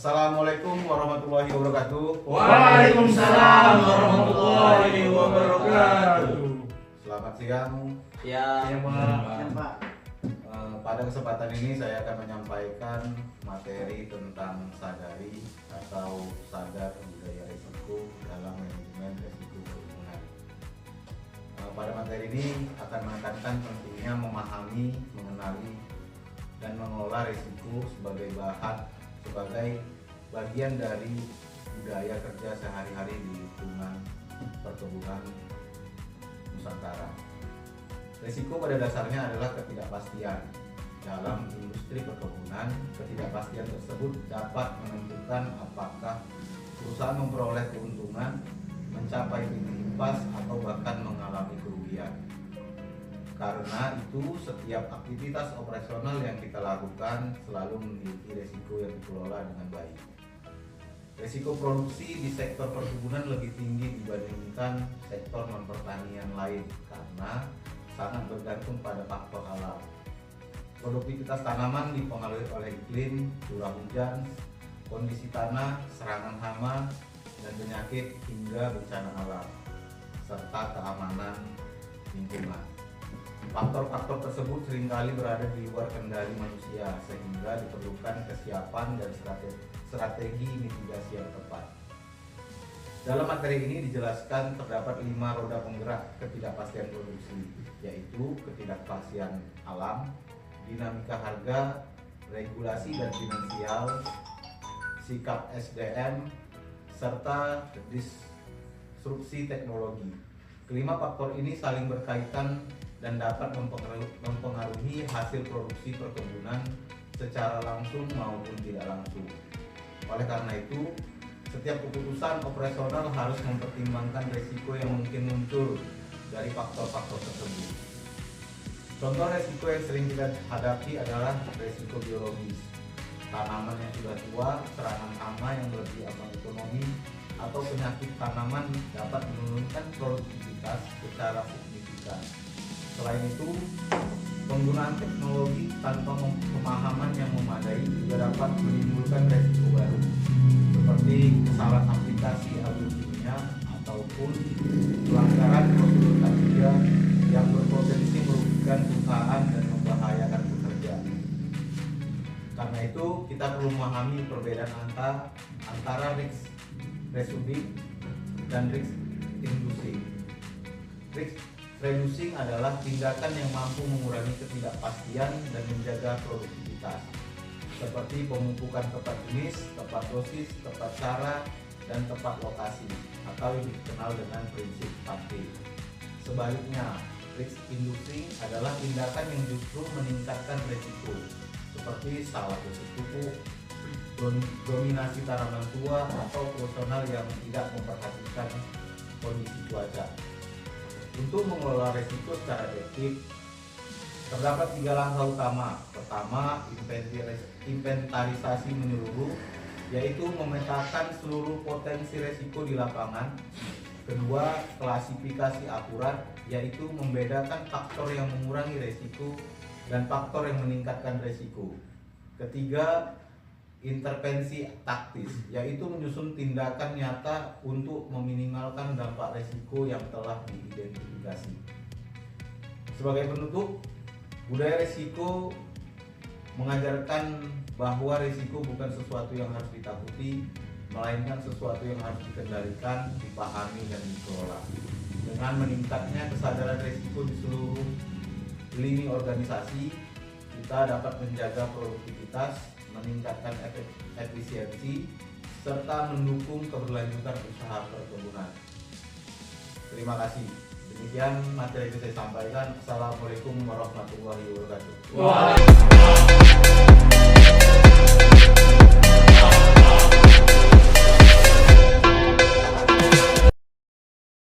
Assalamualaikum warahmatullahi wabarakatuh. Waalaikumsalam warahmatullahi wabarakatuh. Selamat siang. Ya, Pak. Pada kesempatan ini saya akan menyampaikan materi tentang sadari atau sadar budaya risiko dalam manajemen risiko kerumunan. Pada materi ini akan menekankan pentingnya memahami, mengenali, dan mengelola risiko sebagai bagian dari budaya kerja sehari-hari di lingkungan perkebunan Nusantara. Risiko pada dasarnya adalah ketidakpastian. Dalam industri perkebunan, ketidakpastian tersebut dapat menentukan apakah perusahaan memperoleh keuntungan, mencapai titik pas, atau bahkan mengalami kerugian. Karena itu, setiap aktivitas operasional yang kita lakukan selalu memiliki risiko yang dikelola dengan baik. Risiko produksi di sektor perkebunan lebih tinggi dibandingkan sektor non-pertanian lain karena sangat bergantung pada faktor alam. Produktivitas tanaman dipengaruhi oleh iklim, curah hujan, kondisi tanah, serangan hama, dan penyakit hingga bencana alam, serta keamanan lingkungan. Faktor-faktor tersebut seringkali berada di luar kendali manusia, sehingga diperlukan kesiapan dan strategi mitigasi yang tepat. Dalam materi ini dijelaskan terdapat 5 roda penggerak ketidakpastian produksi, yaitu ketidakpastian alam, dinamika harga, regulasi dan finansial, sikap SDM, serta disrupsi teknologi. Kelima faktor ini saling berkaitan dan dapat mempengaruhi hasil produksi perkebunan secara langsung maupun tidak langsung. Oleh karena itu, setiap keputusan operasional harus mempertimbangkan risiko yang mungkin muncul dari faktor-faktor tersebut. Contoh risiko yang sering kita hadapi adalah risiko biologis. Tanaman yang sudah tua, serangan hama yang berdampak ekonomi, atau penyakit tanaman dapat menurunkan produktivitas secara signifikan. Selain itu, penggunaan teknologi tanpa pemahaman yang memadai juga dapat menimbulkan risiko baru, seperti kesalahan aplikasi algoritma ataupun pelanggaran prosedur kerja yang berpotensi merugikan perusahaan dan membahayakan pekerja. Karena itu, kita perlu memahami perbedaan antara risk reducing dan risk inducing. Risk reducing adalah tindakan yang mampu mengurangi ketidakpastian dan menjaga produktivitas, seperti pemupukan tepat jenis, tepat dosis, tepat cara, dan tepat lokasi, atau yang dikenal dengan prinsip 4P. Sebaliknya, risk inducing adalah tindakan yang justru meningkatkan risiko, seperti salah dosis pupuk, dominasi tanaman tua, atau personal yang tidak memperhatikan kondisi cuaca. Untuk mengelola risiko secara efektif, terdapat 3 langkah utama. Pertama, inventarisasi menyeluruh, yaitu memetakan seluruh potensi risiko di lapangan. Kedua, klasifikasi akurat, yaitu membedakan faktor yang mengurangi risiko dan faktor yang meningkatkan risiko. Ketiga, intervensi taktis, yaitu menyusun tindakan nyata untuk meminimalkan dampak risiko yang telah diidentifikasi. Sebagai penutup, budaya risiko mengajarkan bahwa risiko bukan sesuatu yang harus ditakuti, melainkan sesuatu yang harus dikendalikan, dipahami, dan dikelola. Dengan meningkatnya kesadaran risiko di seluruh lini organisasi, kita dapat menjaga produktivitas, meningkatkan efisiensi, serta mendukung keberlanjutan usaha perkebunan. Terima kasih. Demikian materi yang saya sampaikan. Assalamualaikum warahmatullahi wabarakatuh. Waalaikumsalam.